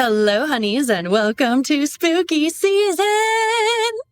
Hello, honeys, and welcome to spooky season.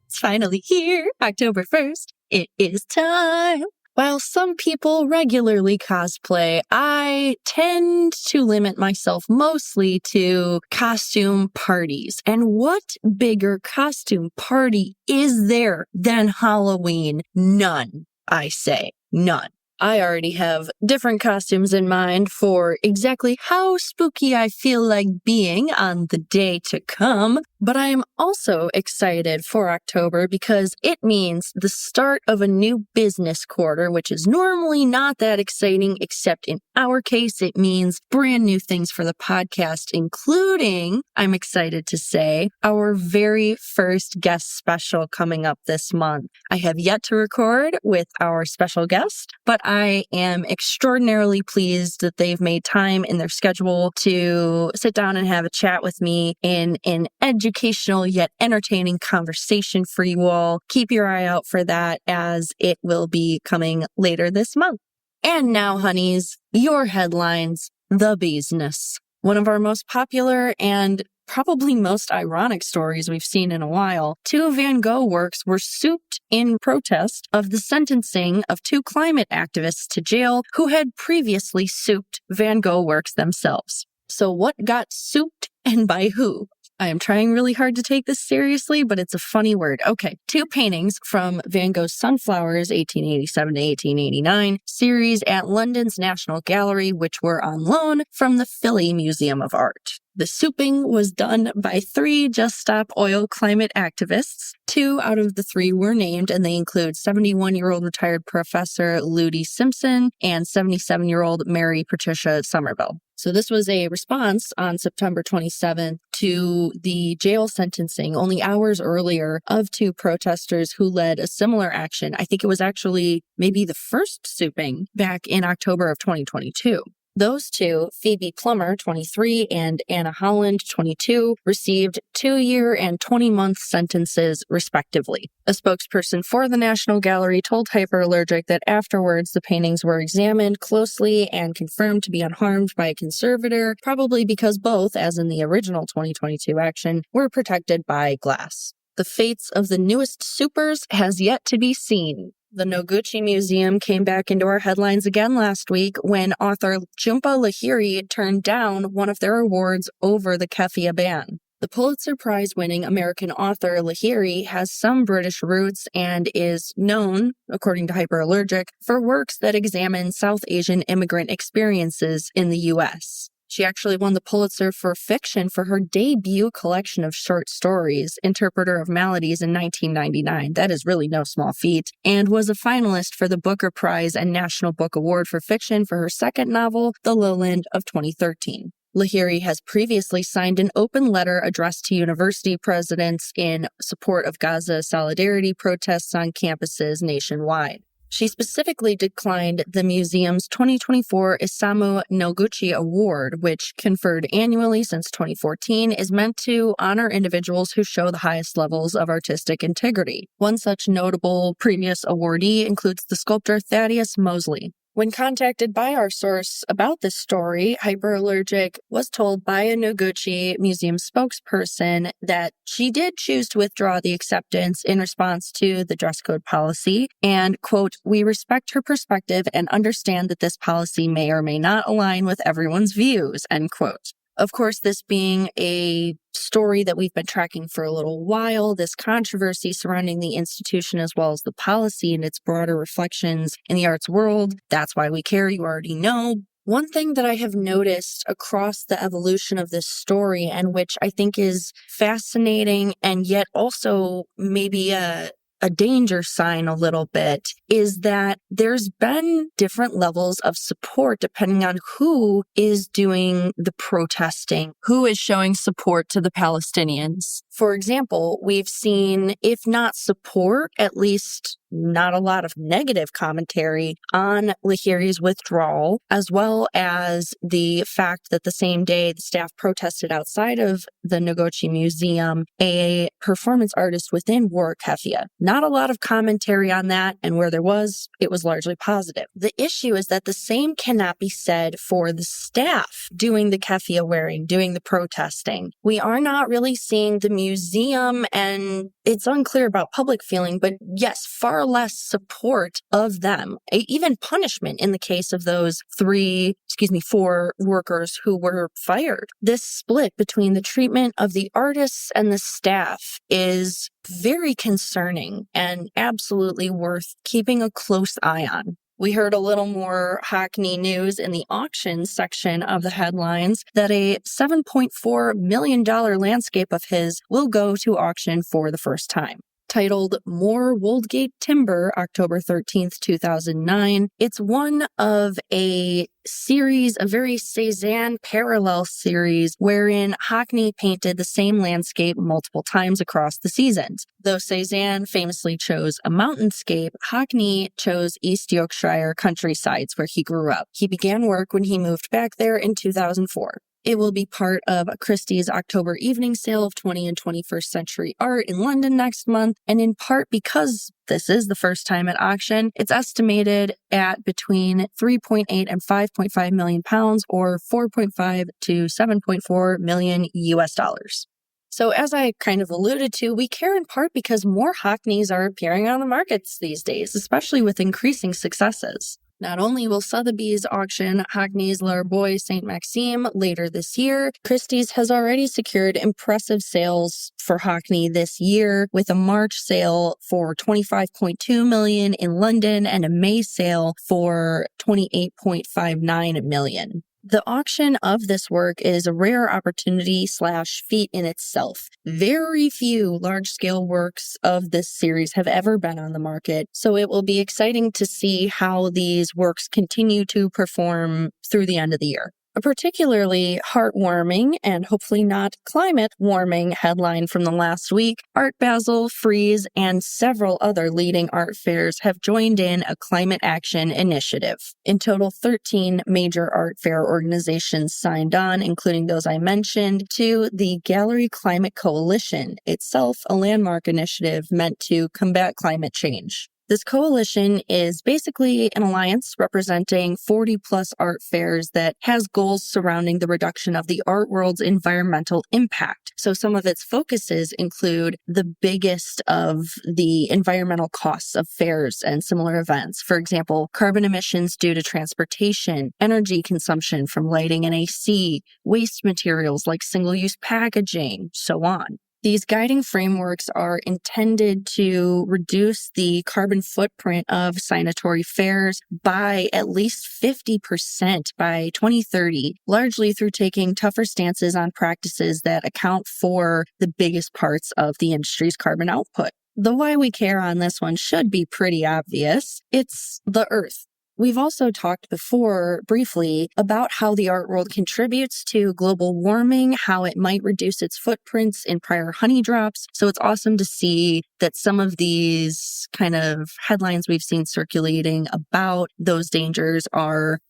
It's finally here, October 1st. It is time. While some people regularly cosplay, I tend to limit myself mostly to costume parties. And what bigger costume party is there than Halloween? None, I say. None. I already have different costumes in mind for exactly how spooky I feel like being on the day to come. But I am also excited for October because it means the start of a new business quarter, which is normally not that exciting, except in our case, it means brand new things for the podcast, including, I'm excited to say, our very first guest special coming up this month. I have yet to record with our special guest, but I am extraordinarily pleased that they've made time in their schedule to sit down and have a chat with me in an educational yet entertaining conversation for you all. Keep your eye out for that as it will be coming later this month. And now, honeys, your headlines, the Beesness. One of our most popular and probably most ironic stories we've seen in a while. 2 Van Gogh works were souped in protest of the sentencing of 2 climate activists to jail who had previously souped Van Gogh works themselves. So what got souped and by who? I am trying really hard to take this seriously, but it's a funny word. Okay, 2 paintings from Van Gogh's Sunflowers, 1887 to 1889, series at London's National Gallery, which were on loan from the Philly Museum of Art. The souping was done by 3 Just Stop Oil climate activists. 2 out of the 3 were named, and they include 71-year-old retired professor Ludi Simpson and 77-year-old Mary Patricia Somerville. So this was a response on September 27th to the jail sentencing only hours earlier of 2 protesters who led a similar action. I think it was actually maybe the first souping back in October of 2022. Those 2, Phoebe Plummer, 23, and Anna Holland, 22, received 2-year and 20-month sentences, respectively. A spokesperson for the National Gallery told Hyperallergic that afterwards the paintings were examined closely and confirmed to be unharmed by a conservator, probably because both, as in the original 2022 action, were protected by glass. The fates of the newest soupers has yet to be seen. The Noguchi Museum came back into our headlines again last week when author Jhumpa Lahiri turned down one of their awards over the keffiyeh ban. The Pulitzer Prize-winning American author Lahiri has some British roots and is known, according to Hyperallergic, for works that examine South Asian immigrant experiences in the U.S. She actually won the Pulitzer for fiction for her debut collection of short stories, Interpreter of Maladies, in 1999. That is really no small feat, and was a finalist for the Booker Prize and National Book Award for fiction for her second novel, The Lowland, of 2013. Lahiri has previously signed an open letter addressed to university presidents in support of Gaza solidarity protests on campuses nationwide. She specifically declined the museum's 2024 Isamu Noguchi Award, which, conferred annually since 2014, is meant to honor individuals who show the highest levels of artistic integrity. One such notable previous awardee includes the sculptor Thaddeus Mosley. When contacted by our source about this story, Hyperallergic was told by a Noguchi Museum spokesperson that she did choose to withdraw the acceptance in response to the dress code policy and, quote, "We respect her perspective and understand that this policy may or may not align with everyone's views," end quote. Of course, this being a story that we've been tracking for a little while, this controversy surrounding the institution as well as the policy and its broader reflections in the arts world, that's why we care, you already know. One thing that I have noticed across the evolution of this story, and which I think is fascinating and yet also maybe a danger sign a little bit, is that there's been different levels of support depending on who is doing the protesting, who is showing support to the Palestinians. For example, we've seen, if not support, at least not a lot of negative commentary on Lahiri's withdrawal, as well as the fact that the same day the staff protested outside of the Noguchi Museum, a performance artist within wore keffiyeh. Not a lot of commentary on that, and where there was, it was largely positive. The issue is that the same cannot be said for the staff doing the keffiyeh wearing, doing the protesting. We are not really seeing the museum, and it's unclear about public feeling, but yes, far less support of them, even punishment in the case of those 4 workers who were fired. This split between the treatment of the artists and the staff is very concerning and absolutely worth keeping a close eye on. We heard a little more Hockney news in the auctions section of the headlines that a $7.4 million landscape of his will go to auction for the first time. Titled More Woldgate Timber, October 13th, 2009. It's one of a series, a very Cézanne parallel series, wherein Hockney painted the same landscape multiple times across the seasons. Though Cézanne famously chose a mountainscape, Hockney chose East Yorkshire countrysides where he grew up. He began work when he moved back there in 2004. It will be part of Christie's October evening sale of 20th and 21st century art in London next month, and in part because this is the first time at auction, it's estimated at between 3.8 and 5.5 million pounds, or 4.5 to 7.4 million US dollars. So as I kind of alluded to, we care in part because more Hockneys are appearing on the markets these days, especially with increasing successes. Not only will Sotheby's auction Hockney's L'Arbois Saint Maxime later this year, Christie's has already secured impressive sales for Hockney this year, with a March sale for $25.2 million in London and a May sale for $28.59 million. The auction of this work is a rare opportunity / feat in itself. Very few large-scale works of this series have ever been on the market, so it will be exciting to see how these works continue to perform through the end of the year. A particularly heartwarming and hopefully not climate-warming headline from the last week, Art Basel, Frieze, and several other leading art fairs have joined in a climate action initiative. In total, 13 major art fair organizations signed on, including those I mentioned, to the Gallery Climate Coalition, itself a landmark initiative meant to combat climate change. This coalition is basically an alliance representing 40-plus art fairs that has goals surrounding the reduction of the art world's environmental impact. So some of its focuses include the biggest of the environmental costs of fairs and similar events. For example, carbon emissions due to transportation, energy consumption from lighting and AC, waste materials like single-use packaging, so on. These guiding frameworks are intended to reduce the carbon footprint of signatory fairs by at least 50% by 2030, largely through taking tougher stances on practices that account for the biggest parts of the industry's carbon output. The why we care on this one should be pretty obvious. It's the Earth. We've also talked before briefly about how the art world contributes to global warming, how it might reduce its footprints in prior honey drops. So it's awesome to see that some of these kind of headlines we've seen circulating about those dangers are,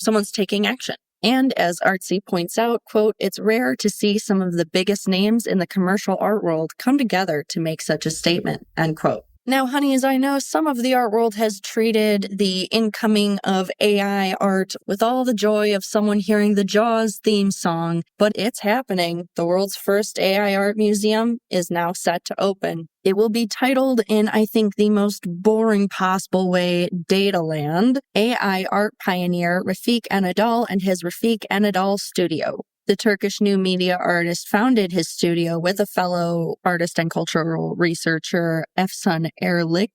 someone's taking action. And as Artsy points out, quote, it's rare to see some of the biggest names in the commercial art world come together to make such a statement, end quote. Now, honeys, I know some of the art world has treated the incoming of AI art with all the joy of someone hearing the Jaws theme song, but it's happening. The world's first AI art museum is now set to open. It will be titled in, I think, the most boring possible way, Dataland, AI art pioneer Rafik Anadol and his Rafik Anadol Studio. The Turkish new media artist founded his studio with a fellow artist and cultural researcher, Efsun Erlich,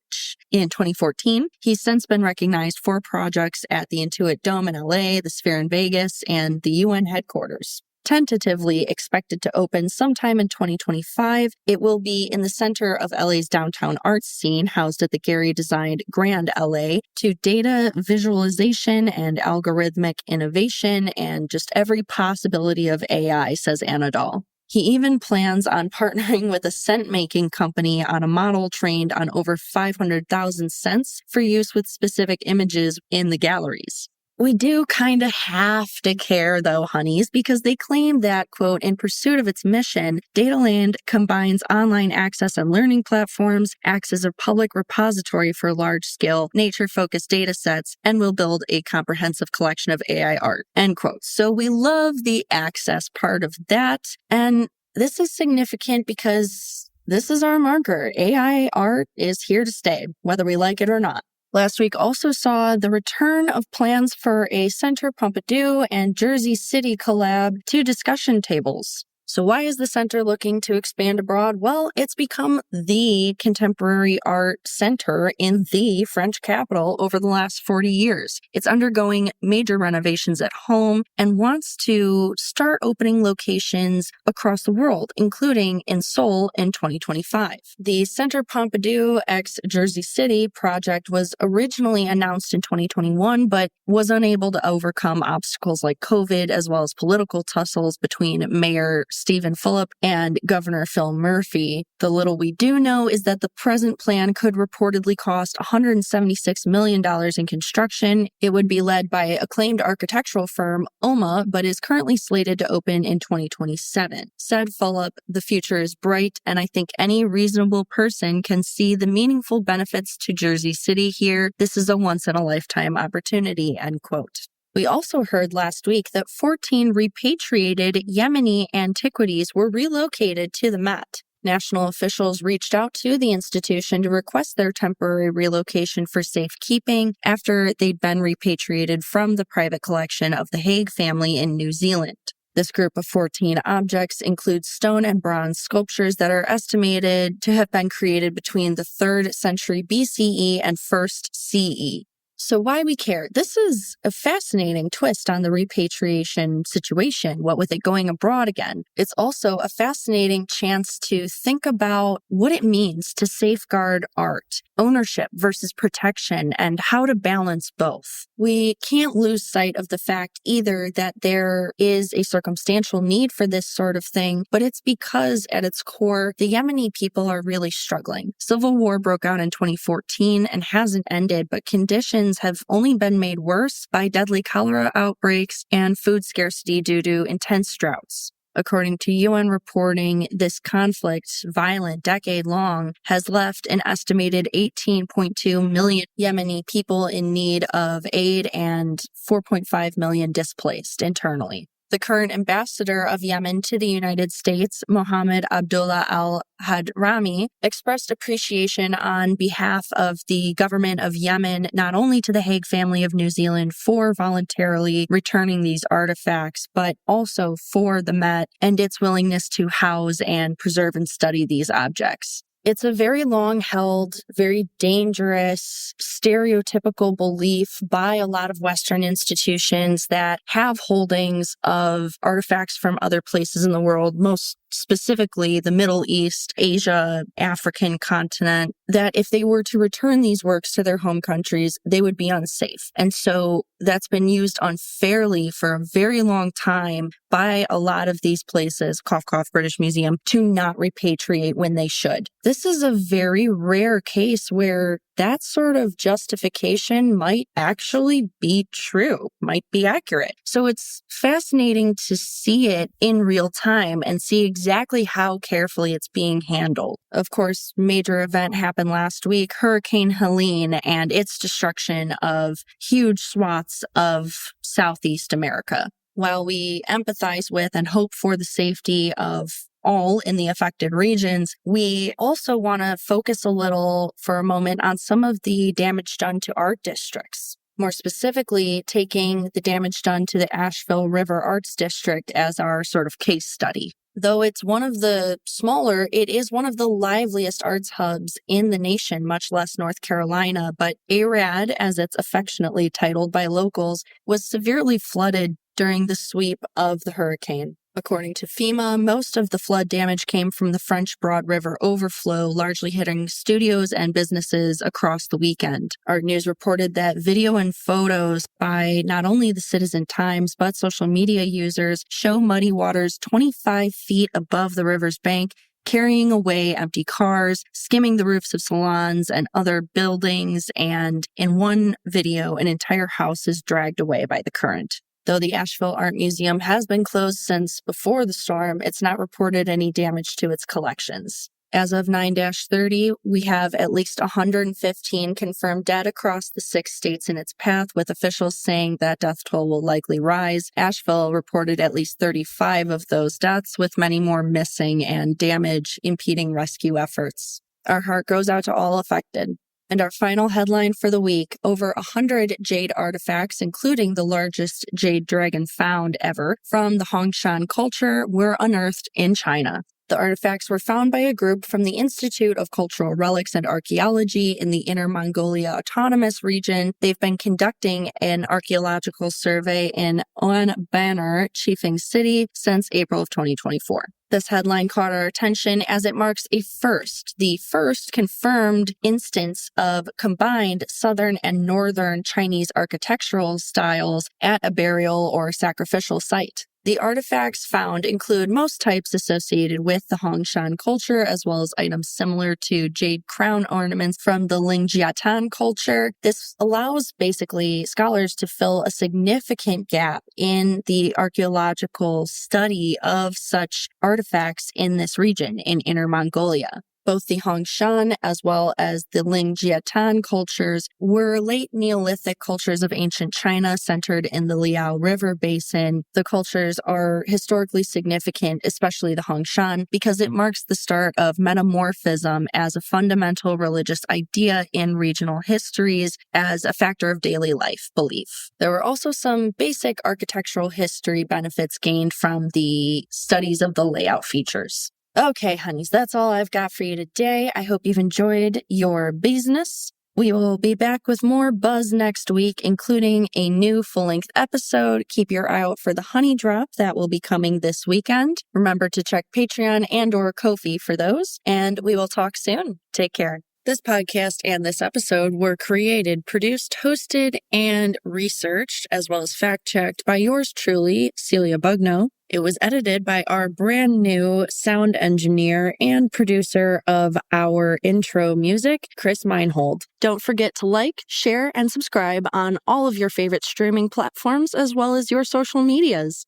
in 2014. He's since been recognized for projects at the Intuit Dome in LA, the Sphere in Vegas, and the UN headquarters. Tentatively expected to open sometime in 2025, it will be in the center of LA's downtown arts scene, housed at the Gehry-designed Grand LA, to data visualization and algorithmic innovation and just every possibility of AI, says Anadol. He even plans on partnering with a scent-making company on a model trained on over 500,000 scents for use with specific images in the galleries. We do kind of have to care, though, honeys, because they claim that, quote, in pursuit of its mission, Dataland combines online access and learning platforms, acts as a public repository for large-scale, nature-focused data sets, and will build a comprehensive collection of AI art, end quote. So we love the access part of that, and this is significant because this is our marker. AI art is here to stay, whether we like it or not. Last week also saw the return of plans for a Centre Pompidou and Jersey City collab to discussion tables. So why is the center looking to expand abroad? Well, it's become the contemporary art center in the French capital over the last 40 years. It's undergoing major renovations at home and wants to start opening locations across the world, including in Seoul in 2025. The Centre Pompidou x Jersey City project was originally announced in 2021, but was unable to overcome obstacles like COVID, as well as political tussles between Mayor Stephen Phillip and Governor Phil Murphy. The little we do know is that the present plan could reportedly cost $176 million in construction. It would be led by acclaimed architectural firm OMA, but is currently slated to open in 2027. Said Phillip, the future is bright, and I think any reasonable person can see the meaningful benefits to Jersey City here. This is a once-in-a-lifetime opportunity, end quote. We also heard last week that 14 repatriated Yemeni antiquities were relocated to the Met. National officials reached out to the institution to request their temporary relocation for safekeeping after they'd been repatriated from the private collection of the Hague family in New Zealand. This group of 14 objects includes stone and bronze sculptures that are estimated to have been created between the 3rd century BCE and 1st CE. So why we care? This is a fascinating twist on the repatriation situation, what with it going abroad again. It's also a fascinating chance to think about what it means to safeguard art, ownership versus protection, and how to balance both. We can't lose sight of the fact either that there is a circumstantial need for this sort of thing, but it's because at its core, the Yemeni people are really struggling. Civil war broke out in 2014 and hasn't ended, but conditions have only been made worse by deadly cholera outbreaks and food scarcity due to intense droughts. According to UN reporting, this conflict, violent, decade-long, has left an estimated 18.2 million Yemeni people in need of aid and 4.5 million displaced internally. The current ambassador of Yemen to the United States, Mohammed Abdullah al-Hadrami, expressed appreciation on behalf of the government of Yemen, not only to the Hague family of New Zealand for voluntarily returning these artifacts, but also for the Met and its willingness to house and preserve and study these objects. It's a very long-held, very dangerous, stereotypical belief by a lot of Western institutions that have holdings of artifacts from other places in the world, most specifically the Middle East, Asia, African continent, that if they were to return these works to their home countries, they would be unsafe. And so that's been used unfairly for a very long time by a lot of these places, cough, cough, British Museum, to not repatriate when they should. This is a very rare case where that sort of justification might actually be true, might be accurate. So it's fascinating to see it in real time and see exactly how carefully it's being handled. Of course, major event happened last week, Hurricane Helene and its destruction of huge swaths of Southeast America. While we empathize with and hope for the safety of all in the affected regions, we also want to focus a little for a moment on some of the damage done to art districts. More specifically, taking the damage done to the Asheville River Arts District as our sort of case study. Though it's one of the smaller, it is one of the liveliest arts hubs in the nation, much less North Carolina. But ARAD, as it's affectionately titled by locals, was severely flooded during the sweep of the hurricane. According to FEMA, most of the flood damage came from the French Broad River overflow, largely hitting studios and businesses across the weekend. Art News reported that video and photos by not only the Citizen Times, but social media users show muddy waters 25 feet above the river's bank, carrying away empty cars, skimming the roofs of salons and other buildings, and in one video, an entire house is dragged away by the current. Though the Asheville Art Museum has been closed since before the storm, it's not reported any damage to its collections. As of 9-30, we have at least 115 confirmed dead across the 6 states in its path, with officials saying that death toll will likely rise. Asheville reported at least 35 of those deaths, with many more missing and damage impeding rescue efforts. Our heart goes out to all affected. And our final headline for the week, over 100 jade artifacts, including the largest jade dragon found ever from the Hongshan culture, were unearthed in China. The artifacts were found by a group from the Institute of Cultural Relics and Archaeology in the Inner Mongolia Autonomous Region. They've been conducting an archaeological survey in Ulaanbaatar, Chifeng City, since April of 2024. This headline caught our attention as it marks the first confirmed instance of combined Southern and Northern Chinese architectural styles at a burial or sacrificial site. The artifacts found include most types associated with the Hongshan culture, as well as items similar to jade crown ornaments from the Lingjiatan culture. This allows basically scholars to fill a significant gap in the archaeological study of such artifacts in this region in Inner Mongolia. Both the Hongshan as well as the Lingjiatan cultures were late Neolithic cultures of ancient China centered in the Liao River basin. The cultures are historically significant, especially the Hongshan, because it marks the start of metamorphism as a fundamental religious idea in regional histories as a factor of daily life belief. There were also some basic architectural history benefits gained from the studies of the layout features. Okay, honeys, that's all I've got for you today. I hope you've enjoyed your Beesness. We will be back with more buzz next week, including a new full-length episode. Keep your eye out for the honey drop that will be coming this weekend. Remember to check Patreon and or Ko-fi for those, and we will talk soon. Take care. This podcast and this episode were created, produced, hosted, and researched, as well as fact-checked by yours truly, Celia Bugno. It was edited by our brand new sound engineer and producer of our intro music, Chris Meinhold. Don't forget to like, share, and subscribe on all of your favorite streaming platforms, as well as your social medias.